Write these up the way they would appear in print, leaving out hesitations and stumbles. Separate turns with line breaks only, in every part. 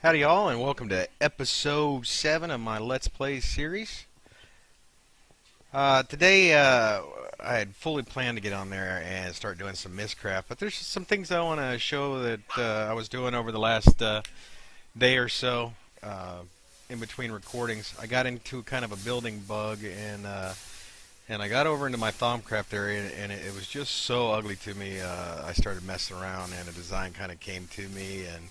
Howdy y'all, and welcome to episode 7 of my Let's Play series. Today I had fully planned to get on there and start doing some Mystcraft, but there's some things I want to show that I was doing over the last day or so in between recordings. I got into kind of a building bug, and I got over into my Thaumcraft area, and it was just so ugly to me. I started messing around, and a design kind of came to me, and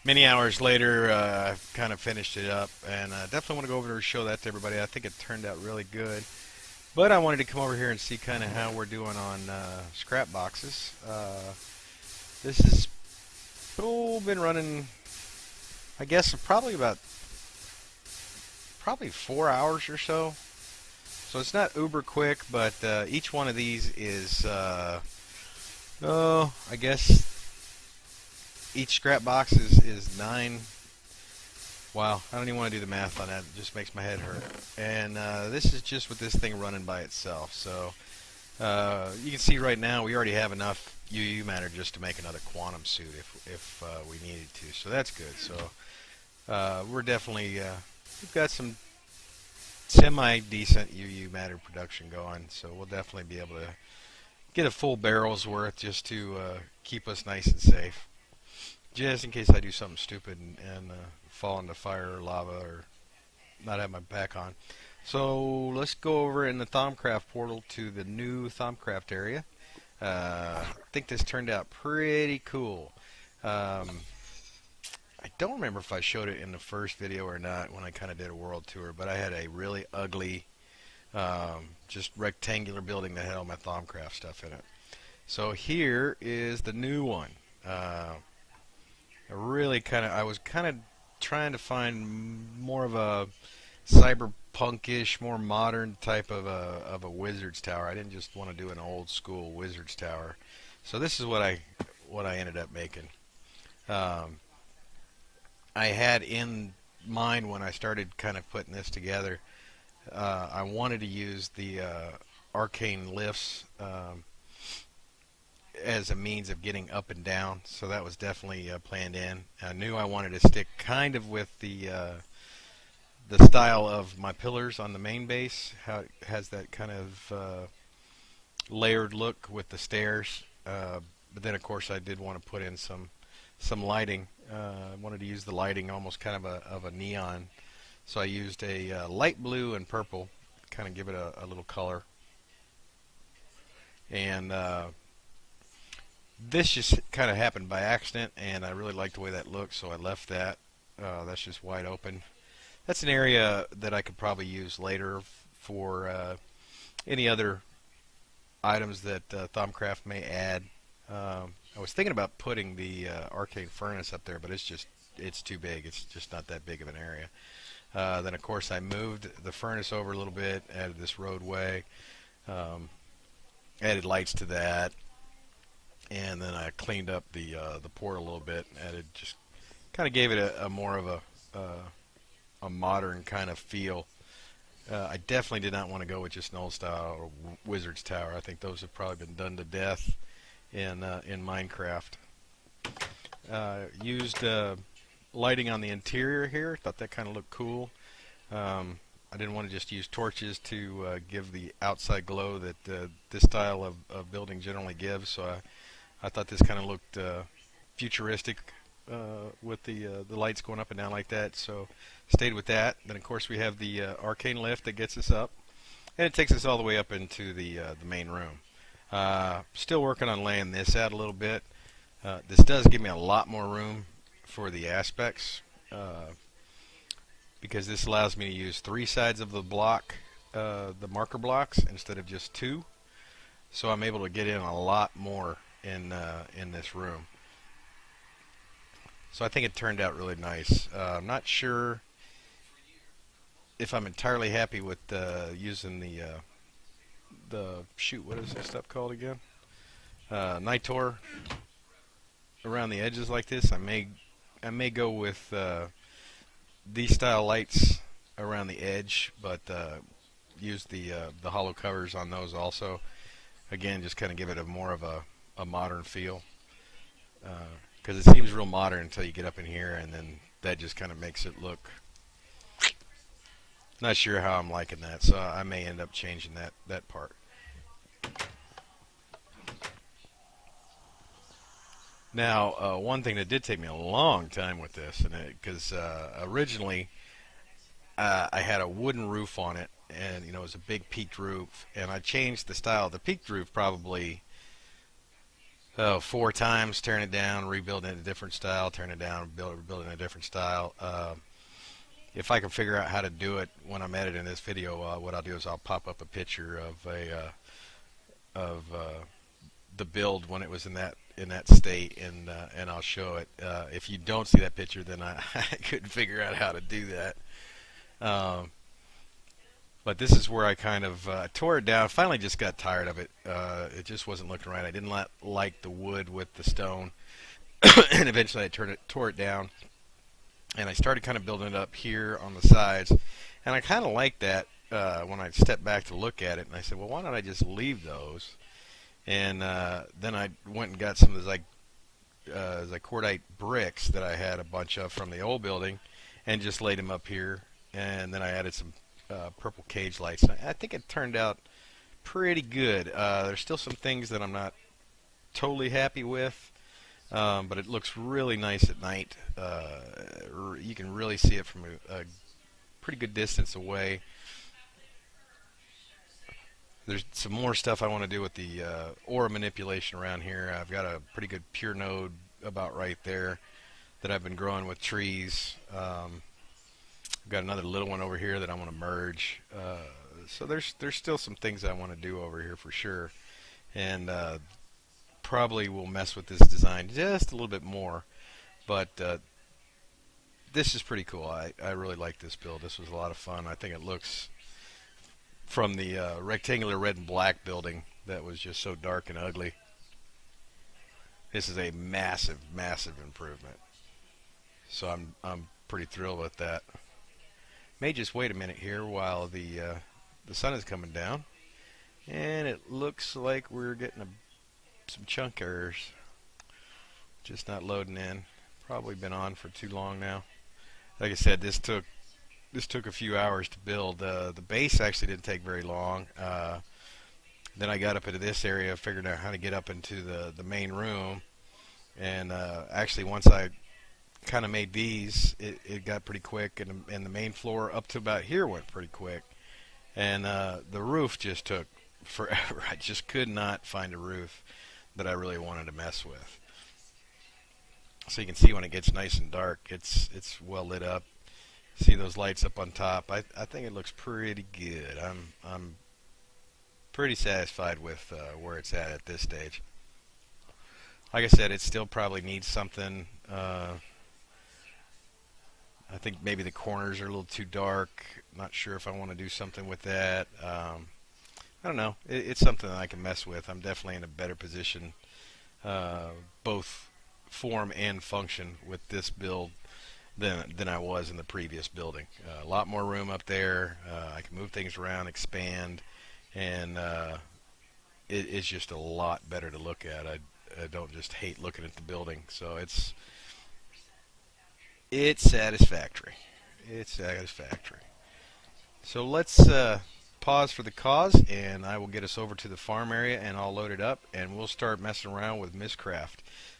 many hours later, I've kind of finished it up, and I definitely want to go over there and show that to everybody. I think it turned out really good. But I wanted to come over here and see kind of how we're doing on scrap boxes. This has been running, I guess, probably 4 hours or so. So it's not uber quick, but each one of these is, I guess, each scrap box is 9. Wow, I don't even want to do the math on that. It just makes my head hurt. And this is just with this thing running by itself. So you can see right now we already have enough UU matter just to make another quantum suit if we needed to. So that's good. So we're definitely we've got some semi-decent UU matter production going. So we'll definitely be able to get a full barrel's worth just to keep us nice and safe. Just in case I do something stupid and fall into fire or lava or not have my back on. So let's go over in the Thaumcraft portal to the new Thaumcraft area. I think this turned out pretty cool. I don't remember if I showed it in the first video or not when I kind of did a world tour, but I had a really ugly, just rectangular building that had all my Thaumcraft stuff in it. So here is the new one. I was kind of trying to find more of a cyberpunkish, more modern type of a wizard's tower. I didn't just want to do an old school wizard's tower. So this is what I ended up making. I had in mind when I started kind of putting this together, I wanted to use the arcane lifts as a means of getting up and down, so that was definitely planned in. I knew I wanted to stick kind of with the style of my pillars on the main base, how it has that kind of layered look with the stairs. But then, of course, I did want to put in some lighting. I wanted to use the lighting almost kind of a neon, so I used a light blue and purple, kind of give it a little color. And this just kind of happened by accident, and I really liked the way that looked, so I left that. That's just wide open. That's an area that I could probably use later for any other items that Thaumcraft may add. I was thinking about putting the arcane furnace up there, but it's too big. It's just not that big of an area. Then, of course, I moved the furnace over a little bit, added this roadway, added lights to that. And then I cleaned up the port a little bit, and it just kind of gave it a more of a modern kind of feel. I definitely did not want to go with just an old style or wizard's tower. I think those have probably been done to death in Minecraft. Used lighting on the interior here. Thought that kind of looked cool. I didn't want to just use torches to give the outside glow that this style of building generally gives, so I thought this kind of looked futuristic with the lights going up and down like that, so stayed with that. Then, of course, we have the arcane lift that gets us up, and it takes us all the way up into the main room. Still working on laying this out a little bit. This does give me a lot more room for the aspects, because this allows me to use 3 sides of the block, the marker blocks, instead of just 2. So I'm able to get in a lot more in this room. So I think it turned out really nice. I'm not sure if I'm entirely happy with using the shoot, what is this stuff called again? Nitor around the edges like this. I may go with these style lights around the edge, but use the hollow covers on those also. Again, just kind of give it a more of a modern feel. because it seems real modern until you get up in here, and then that just kind of makes it look. Not sure how I'm liking that, so I may end up changing that part. Now, one thing that did take me a long time with this, and because originally I had a wooden roof on it, and it was a big peaked roof, and I changed the style of the peaked roof probably 4 times, tearing it down, rebuilding it in a different style, tearing it down, rebuilding it in a different style. If I can figure out how to do it when I'm editing this video, what I'll do is I'll pop up a picture of the build when it was in that state, and I'll show it. If you don't see that picture, then I couldn't figure out how to do that. But this is where I kind of tore it down. Finally, just got tired of it. It just wasn't looking right. I didn't like the wood with the stone, and eventually I tore it down, and I started kind of building it up here on the sides, and I kind of liked that when I stepped back to look at it, and I said, well, why don't I just leave those? And then I went and got some of those cordite bricks that I had a bunch of from the old building, and just laid them up here, and then I added some purple cage lights. I think it turned out pretty good. There's still some things that I'm not totally happy with, but it looks really nice at night. You can really see it from a pretty good distance away. There's some more stuff I want to do with the aura manipulation around here. I've got a pretty good pure node about right there that I've been growing with trees. I've got another little one over here that I want to merge. So there's still some things I want to do over here for sure, and probably will mess with this design just a little bit more. But this is pretty cool. I really like this build. This was a lot of fun. I think it looks, from the rectangular red and black building that was just so dark and ugly, this is a massive, massive improvement. So I'm pretty thrilled with that. May just wait a minute here while the sun is coming down, and it looks like we're getting some chunk errors. Just not loading in. Probably been on for too long now. Like I said, this took a few hours to build. The base actually didn't take very long. Then I got up into this area, figured out how to get up into the main room, and actually once I kind of made these, it got pretty quick, and the main floor up to about here went pretty quick, and the roof just took forever. I just could not find a roof that I really wanted to mess with. So you can see when it gets nice and dark, it's well lit up. See those lights up on top? I think it looks pretty good. I'm pretty satisfied with where it's at this stage. Like I said, it still probably needs something. I think maybe the corners are a little too dark. Not sure if I want to do something with that. I don't know. It's something that I can mess with. I'm definitely in a better position, both form and function, with this build than I was in the previous building. A lot more room up there. I can move things around, expand, and it's just a lot better to look at. I don't just hate looking at the building. So it's satisfactory. It's satisfactory. So let's pause for the cause, and I will get us over to the farm area, and I'll load it up, and we'll start messing around with Mystcraft.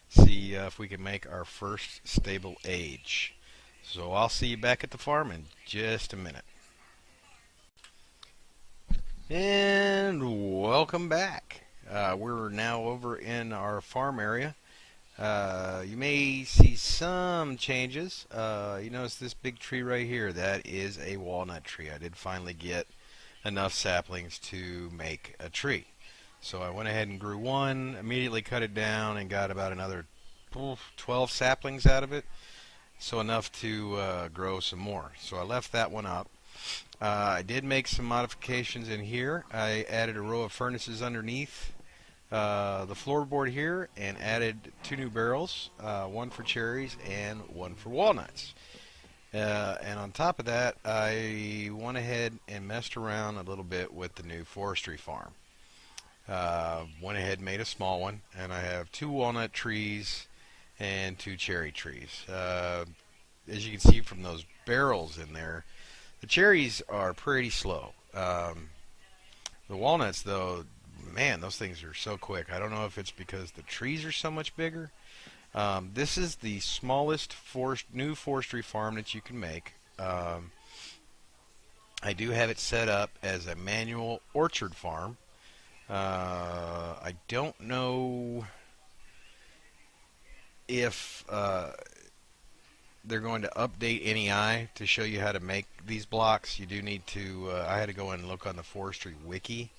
See if we can make our first stable age. So I'll see you back at the farm in just a minute. And welcome back. We're now over in our farm area. You may see some changes. You notice this big tree right here. That is a walnut tree. I did finally get enough saplings to make a tree. So I went ahead and grew one, immediately cut it down, and got about another 12 saplings out of it. So enough to grow some more. So I left that one up. I did make some modifications in here. I added a row of furnaces underneath the floorboard here, and added 2 new barrels, one for cherries and one for walnuts. And on top of that, I went ahead and messed around a little bit with the new forestry farm. Went ahead and made a small one, and I have 2 walnut trees and 2 cherry trees. As you can see from those barrels in there, the cherries are pretty slow. The walnuts, though, man, those things are so quick. I don't know if it's because the trees are so much bigger. This is the smallest new forestry farm that you can make. I do have it set up as a manual orchard farm. I don't know if they're going to update NEI to show you how to make these blocks. You do need to, I had to go and look on the forestry wiki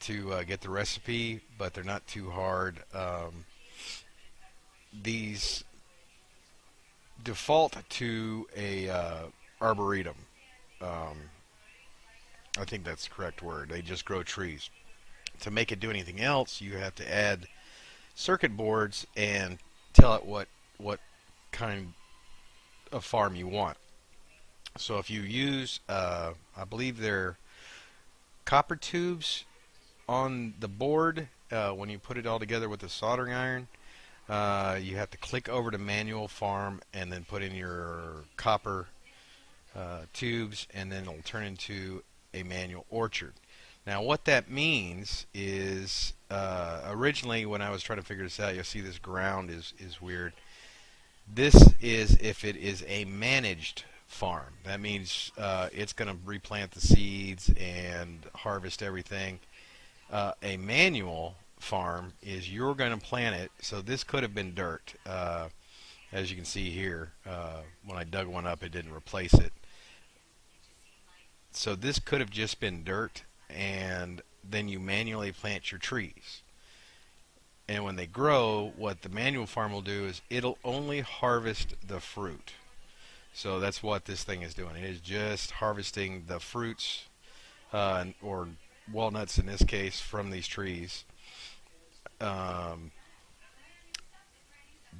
to get the recipe, but they're not too hard. These default to a arboretum. I think that's the correct word. They just grow trees. To make it do anything else, you have to add circuit boards and tell it what kind of farm you want. So if you use, I believe they're copper tubes on the board, when you put it all together with the soldering iron, you have to click over to manual farm and then put in your copper tubes, and then it'll turn into a manual orchard. Now what that means is, originally when I was trying to figure this out, you'll see this ground is weird. This is if it is a managed farm. That means it's going to replant the seeds and harvest everything. A manual farm is you're going to plant it. So this could have been dirt. As you can see here, when I dug one up, it didn't replace it. So this could have just been dirt, and then you manually plant your trees. And when they grow, what the manual farm will do is it'll only harvest the fruit. So that's what this thing is doing. It is just harvesting the fruits, or walnuts in this case, from these trees.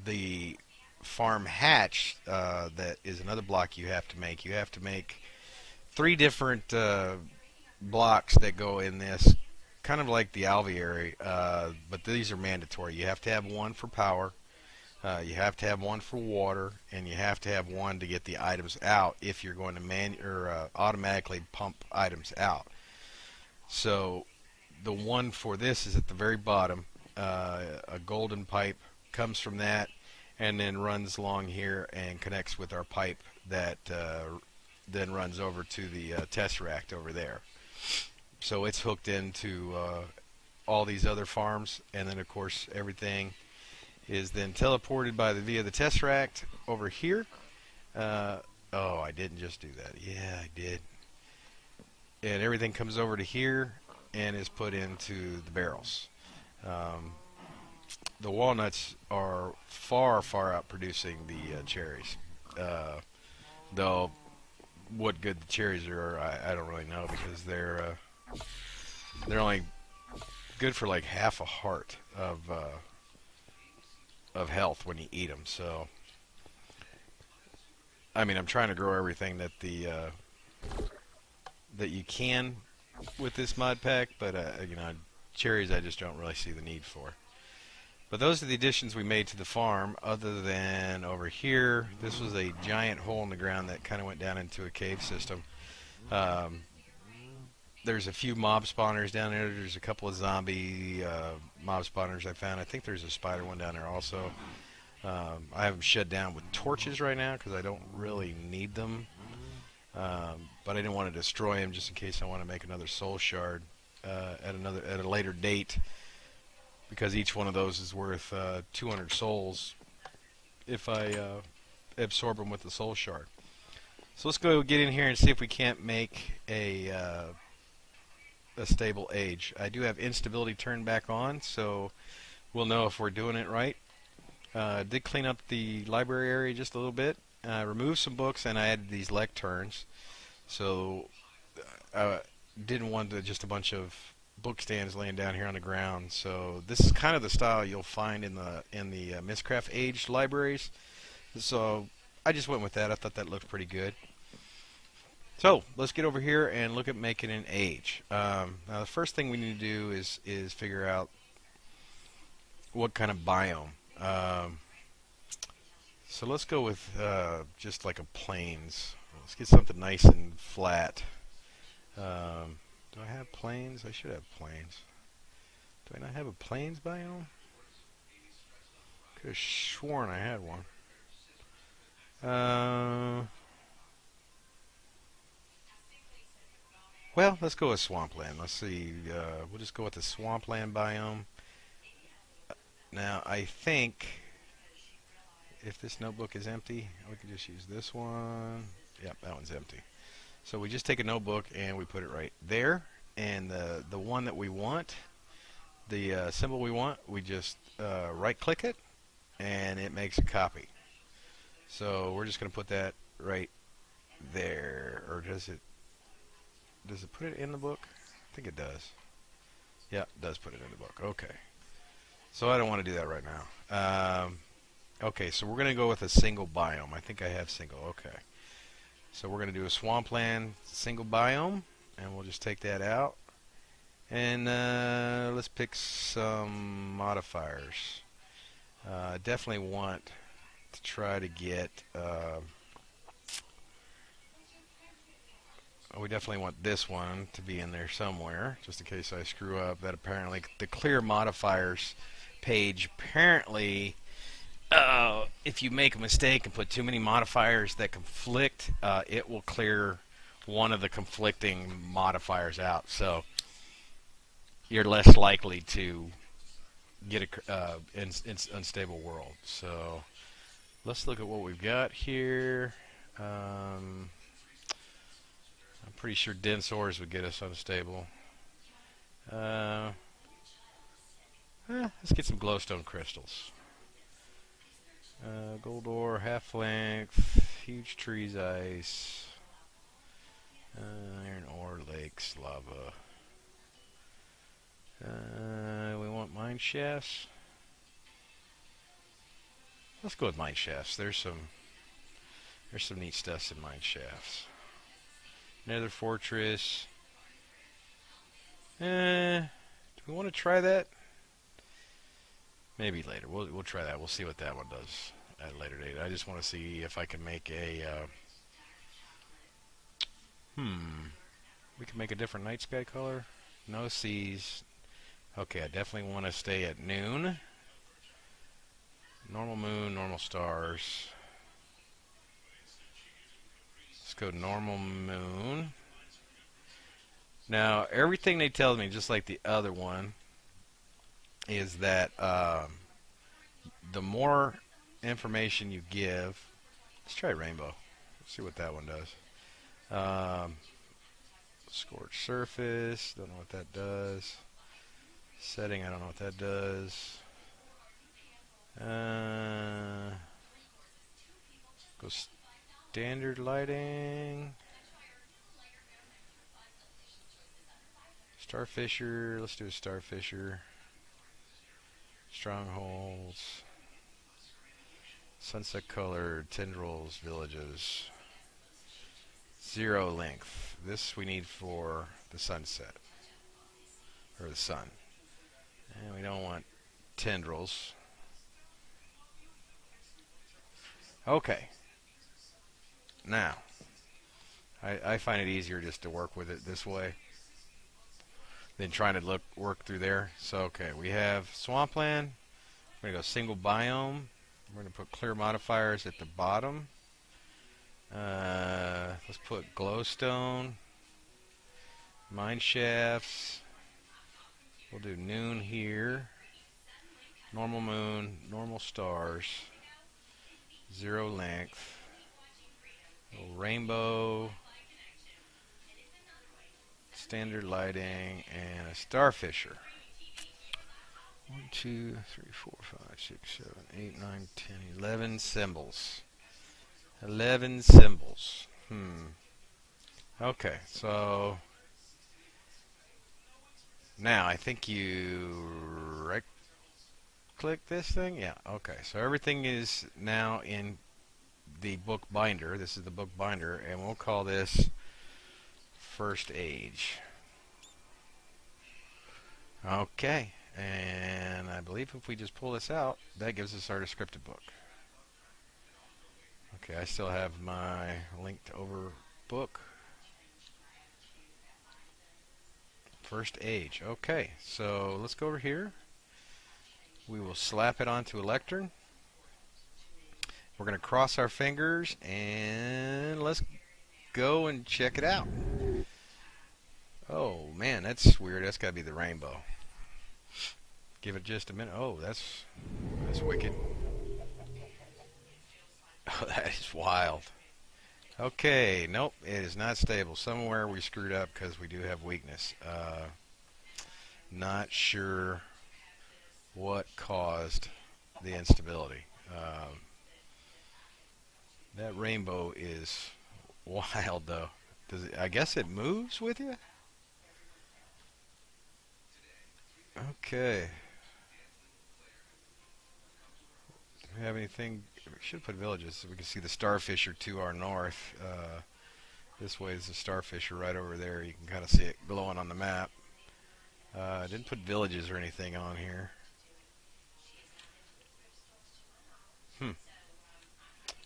The farm hatch, that is another block you have to make. You have to make 3 different blocks that go in this, kind of like the alveary, but these are mandatory. You have to have one for power, you have to have one for water, and you have to have one to get the items out if you're going to automatically pump items out. So the one for this is at the very bottom. A golden pipe comes from that and then runs along here and connects with our pipe that then runs over to the tesseract over there. So it's hooked into all these other farms, and then of course everything is then teleported via the tesseract over here. Oh, I didn't just do that. Yeah, I did. And everything comes over to here and is put into the barrels. The walnuts are far out producing the cherries. Though what good the cherries are, I don't really know, because they're only good for like half a heart of health when you eat them. So I mean, I'm trying to grow everything that that you can with this mod pack, but you know, cherries I just don't really see the need for. But those are the additions we made to the farm, other than over here. This was a giant hole in the ground that kind of went down into a cave system. There's a few mob spawners down there. There's a couple of zombie mob spawners I found. I think there's a spider one down there also. I have them shut down with torches right now because I don't really need them. But I didn't want to destroy them just in case I want to make another soul shard at a later date, because each one of those is worth 200 souls if I absorb them with the soul shard. So let's go get in here and see if we can't make a stable age. I do have instability turned back on, so we'll know if we're doing it right. Did clean up the library area just a little bit. Removed some books, and I added these lecterns. So I didn't want just a bunch of book stands laying down here on the ground. So this is kind of the style you'll find in the Mystcraft aged libraries. So I just went with that. I thought that looked pretty good. So let's get over here and look at making an age. Now the first thing we need to do is figure out what kind of biome. So let's go with just like a plains. Let's get something nice and flat. Do I have plains? I should have plains. Do I not have a plains biome? Could have sworn I had one. Well, let's go with swampland. Let's see. We'll just go with the swampland biome. Now, I think if this notebook is empty, we can just use this one. Yep, that one's empty. So we just take a notebook and we put it right there. And the one that we want, the symbol we want, we just right-click it, and it makes a copy. So we're just going to put that right there. Or does it put it in the book? I think it does. Yeah, it does put it in the book. Okay. So I don't want to do that right now. Okay, so we're going to go with a single biome. I think I have single. Okay. So we're going to do a swampland single biome, and we'll just take that out. And let's pick some modifiers. Definitely want to try to get... we definitely want this one to be in there somewhere, just in case I screw up. That apparently, the clear modifiers page, apparently, if you make a mistake and put too many modifiers that conflict, it will clear one of the conflicting modifiers out. So you're less likely to get a unstable world. So let's look at what we've got here. I'm pretty sure dense ores would get us unstable. Let's get some glowstone crystals. Gold ore, half length, huge trees, ice, iron ore, lakes, lava. We want mine shafts. Let's go with mine shafts. There's some neat stuff in mine shafts. Nether fortress. Do we want to try that? Maybe later. We'll try that. We'll see what that one does at a later date. I just want to see if I can make a. We can make a different night sky color. No seas. Okay, I definitely want to stay at noon. Normal moon, normal stars. Let's go normal moon. Now, everything they tell me, just like the other one, is that the more information you give, let's try rainbow. Let's see what that one does. Scorched surface, don't know what that does. Setting, I don't know what that does. Go standard lighting. Starfisher, let's do a starfisher. Strongholds. Sunset color, tendrils, villages. Zero length. This we need for the sunset. Or the sun. And we don't want tendrils. Okay. Now, I find it easier just to work with it this way than trying to work through there. So, okay, we have swampland. We're going to go single biome. We're going to put clear modifiers at the bottom. Let's put glowstone. Mine shafts. We'll do noon here. Normal moon, normal stars. Zero length. Rainbow. Standard lighting and a starfisher. 1, 2, 3, 4, 5, 6, 7, 8, 9, 10, 11 symbols. 11 symbols. Okay, so now I think you right click this thing. Yeah, okay. So everything is now in the book binder. This is the book binder, and we'll call this First Age. Okay, and I believe if we just pull this out, that gives us our descriptive book. Okay, I still have my linked over book. First age. Okay, so let's go over here. We will slap it onto a lectern. We're going to cross our fingers and let's go and check it out. Oh man, that's weird. That's got to be the rainbow. Give it just a minute. Oh, that's wicked. Oh, that is wild. Okay, nope, it is not stable. Somewhere we screwed up because we do have weakness. Not sure what caused the instability. That rainbow is wild, though. I guess it moves with you? Okay. Do we have anything? We should put villages so we can see the starfish are to our north. This way is the starfish are right over there. You can kind of see it glowing on the map. Didn't put villages or anything on here.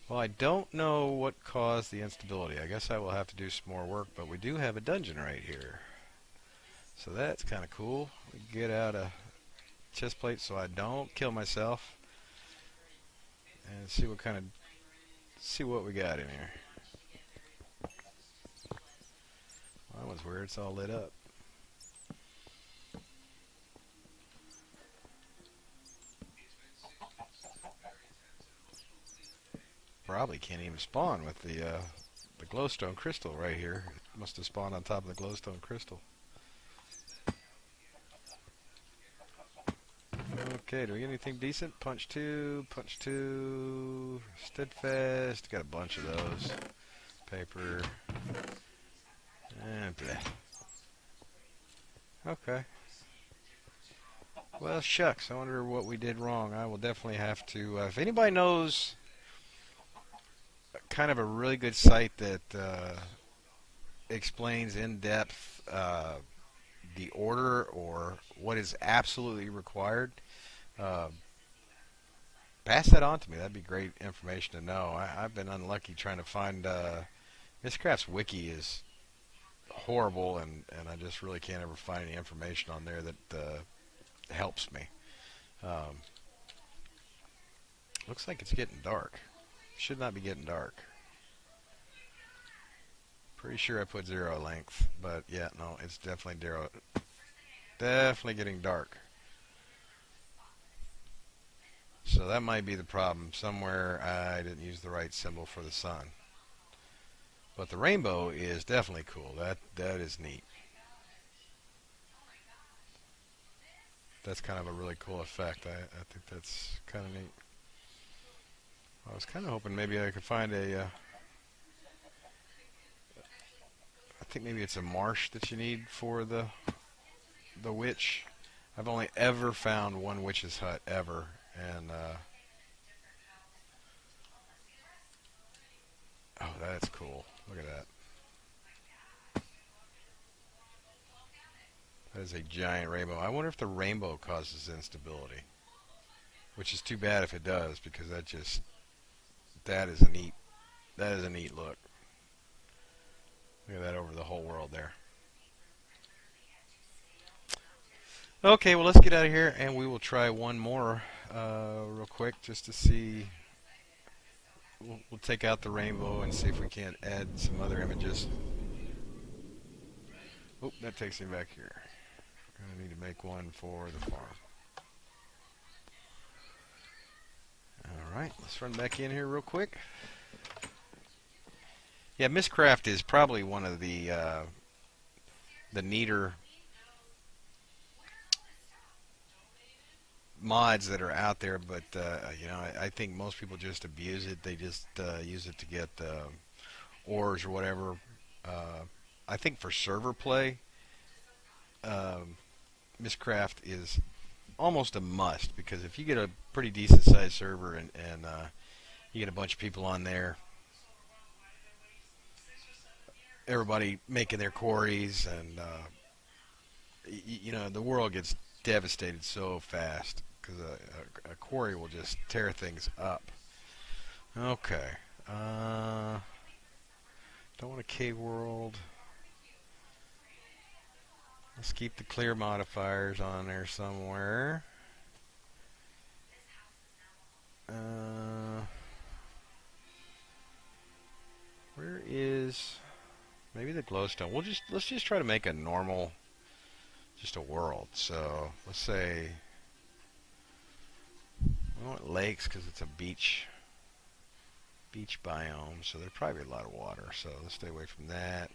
Well, I don't know what caused the instability. I guess I will have to do some more work, but we do have a dungeon right here. So that's kind of cool. We get out a chest plate so I don't kill myself. And see what we got in here. Well, that one's weird. It's all lit up. Probably can't even spawn with the glowstone crystal right here. It must have spawned on top of the glowstone crystal. Okay, do we get anything decent? Punch 2, steadfast. Got a bunch of those. Paper. And bleh. Okay. Well, shucks. I wonder what we did wrong. I will definitely have to. If anybody knows kind of a really good site that explains in depth the order or what is absolutely required, pass that on to me. That'd be great information to know. I've been unlucky trying to find Mystcraft's wiki is horrible, and I just really can't ever find any information on there that helps me. Looks like it's getting dark. Should not be getting dark. Pretty sure I put 0 length, but yeah, no, it's definitely 0. Definitely getting dark. So that might be the problem. Somewhere I didn't use the right symbol for the sun. But the rainbow is definitely cool. That is neat. That's kind of a really cool effect. I think that's kind of neat. I was kind of hoping maybe I could find a I think maybe it's a marsh that you need for the witch. I've only ever found one witch's hut ever, and oh, that's cool. Look at that. That is a giant rainbow. I wonder if the rainbow causes instability, which is too bad if it does, because that is a neat look. Look at that over the whole world there. Okay, well, let's get out of here, and we will try one more real quick just to see. We'll take out the rainbow and see if we can't add some other images. Oh, that takes me back here. I need to make one for the farm. Alright, let's run back in here real quick. Yeah, Mystcraft is probably one of the neater mods that are out there, but you know, I think most people just abuse it. They just use it to get ores or whatever. I think for server play, Mystcraft is almost a must, because if you get a pretty decent sized server and you get a bunch of people on there, everybody making their quarries, and you know, the world gets devastated so fast because a quarry will just tear things up. Okay, Don't want a cave world. Let's keep the clear modifiers on there somewhere. Where is maybe the glowstone? Let's just try to make a normal, just a world. So let's say we want lakes because it's a beach biome, so there'd probably be a lot of water. So let's stay away from that.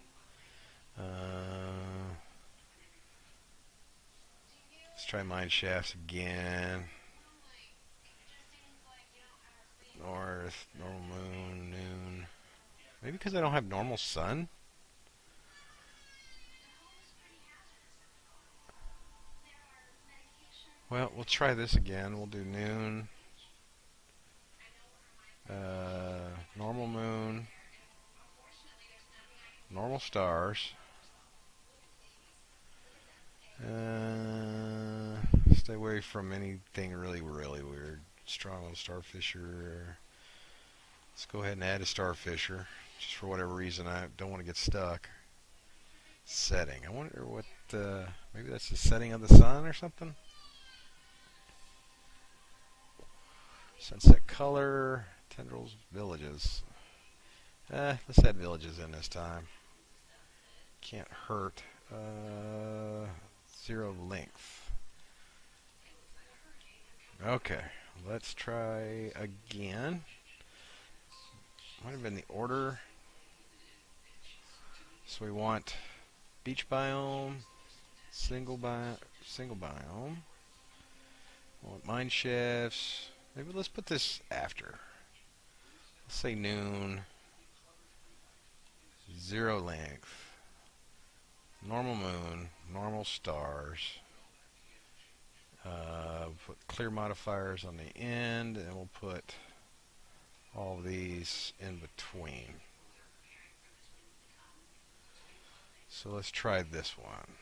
Let's try mine shafts again. North, normal moon, noon. Maybe because I don't have normal sun? Well, we'll try this again. We'll do noon. Normal moon. Normal stars. Stay away from anything really weird. Stronghold starfisher. Let's go ahead and add a starfisher. Just for whatever reason, I don't want to get stuck. Setting. I wonder what, maybe that's the setting of the sun or something? Sunset color. Tendrils, villages. Let's add villages in this time. Can't hurt. 0 length. Okay, let's try again. Might have been the order. So we want beach biome, single biome. We want mine shafts. Maybe let's put this after. Let's say noon. 0 length. Normal moon, normal stars. Put clear modifiers on the end, and we'll put all these in between. So let's try this one.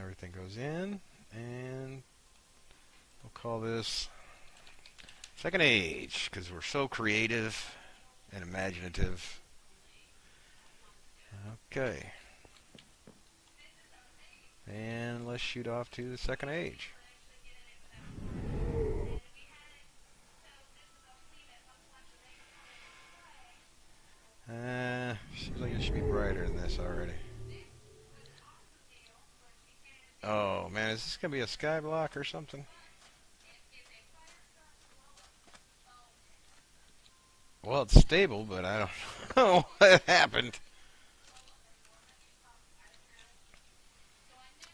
Everything goes in, and we'll call this Second Age, because we're so creative and imaginative. Okay. And let's shoot off to the Second Age. Seems like it should be brighter than this already. Oh man, is this gonna be a sky block or something? Well, it's stable, but I don't know what happened.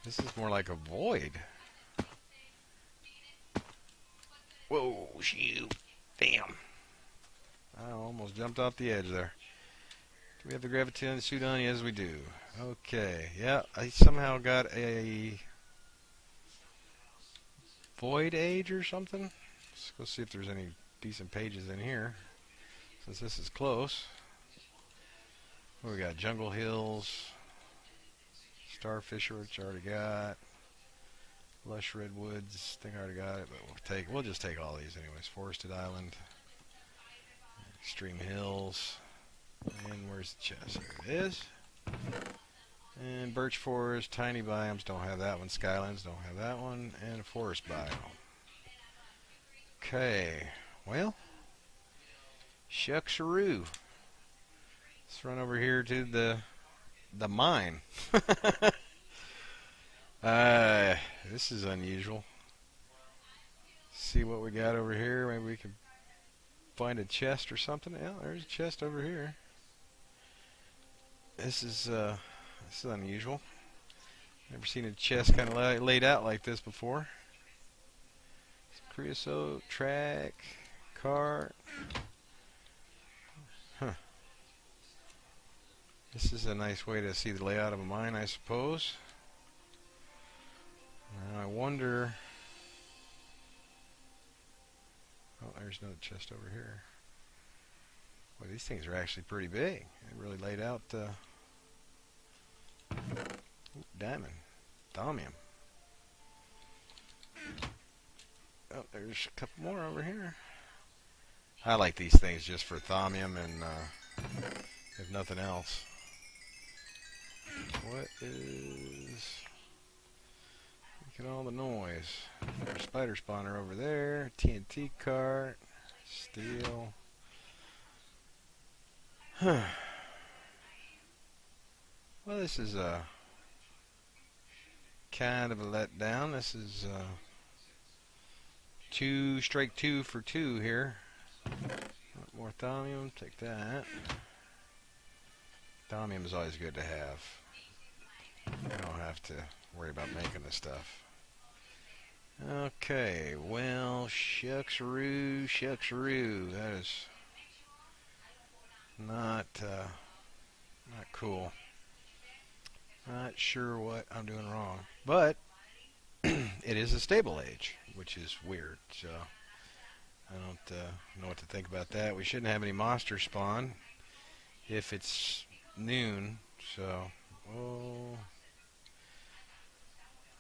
This is more like a void. Whoa, shoot. Damn. I almost jumped off the edge there. Do we have the graviton suit on? Yes, we do. Okay. Yeah, I somehow got a void age or something. Let's go see if there's any decent pages in here, since this is close. What we got? Jungle Hills. Starfisher, which I already got. Lush Redwoods, I think I already got it, but we'll just take all these anyways. Forested Island, Extreme Hills, and where's the chest? Here it is. And Birch Forest, Tiny Biomes, don't have that one. Skylands, don't have that one. And a Forest Biome. Okay, well, shucks-a-roo. Let's run over here to the mine. This is unusual. See what we got over here. Maybe we can find a chest or something. Yeah, there's a chest over here. This is unusual. Never seen a chest kind of laid out like this before. Creosote, track, cart. Huh. This is a nice way to see the layout of a mine, I suppose. Now I wonder. Oh, there's another chest over here. Boy, these things are actually pretty big. They really laid out. Diamond, thaumium. Oh, there's a couple more over here. I like these things just for thaumium and if nothing else. What is... Look at all the noise. There's a spider spawner over there. TNT cart. Steel. Huh. Well, this is a kind of a letdown. This is strike two for two here. More thaumium. Take that. Thaumium is always good to have. I don't have to worry about making this stuff. Okay, well, shucks-a-roo, shucks-a-roo. That is not cool. Not sure what I'm doing wrong, but it is a stable age, which is weird. So I don't know what to think about that. We shouldn't have any monsters spawn if it's noon.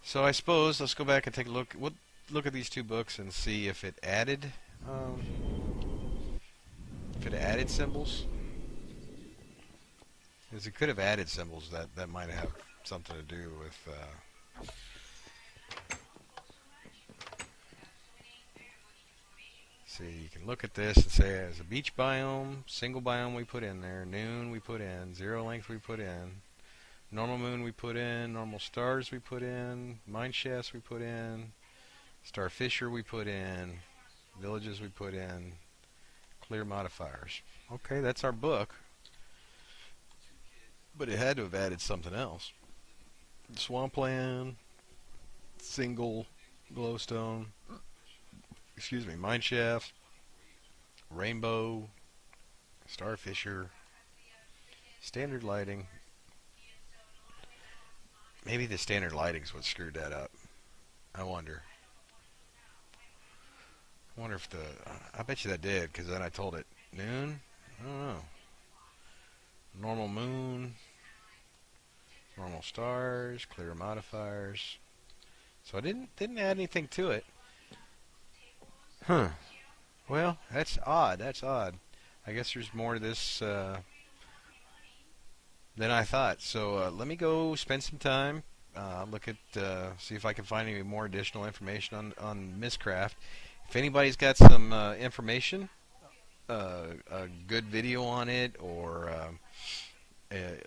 So I suppose let's go back and take a look. We'll look at these two books and see if it added symbols. Because it could have added symbols that might have something to do with. See, you can look at this and say as a beach biome, single biome we put in there, noon we put in, zero length we put in. Normal moon we put in, normal stars we put in, mine shafts we put in, star fisher we put in, villages we put in, clear modifiers. Okay, that's our book. But it had to have added something else. Swampland, single glowstone, mine shaft, rainbow, star fisher, standard lighting. Maybe the standard lighting's what screwed that up. I wonder. If the... I bet you that did, because then I told it noon? I don't know. Normal moon. Normal stars. Clear modifiers. So I didn't add anything to it. Huh. Well, that's odd. I guess there's more to this... than I thought. So let me go spend some time, look at, see if I can find any more additional information on Mystcraft. If anybody's got some information, a good video on it, or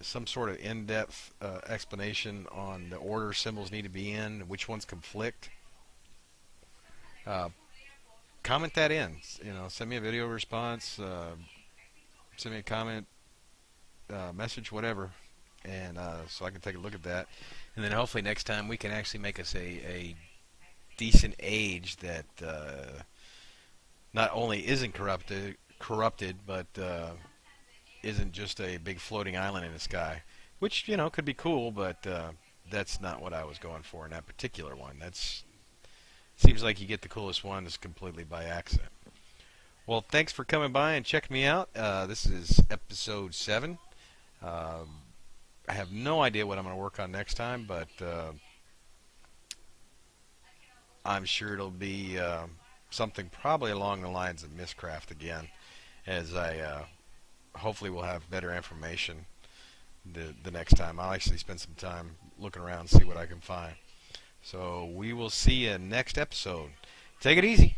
some sort of in-depth explanation on the order symbols need to be in, which ones conflict, comment that in. Send me a video response, send me a comment, message, whatever, and so I can take a look at that, and then hopefully next time we can actually make us a decent age that not only isn't corrupted, but isn't just a big floating island in the sky, which could be cool, but that's not what I was going for in that particular one. Seems like you get the coolest ones completely by accident. Well, thanks for coming by and checking me out. This is episode 7. I have no idea what I'm going to work on next time, but I'm sure it'll be something probably along the lines of Mystcraft again, as I hopefully will have better information the next time. I'll actually spend some time looking around and see what I can find. So we will see you next episode. Take it easy.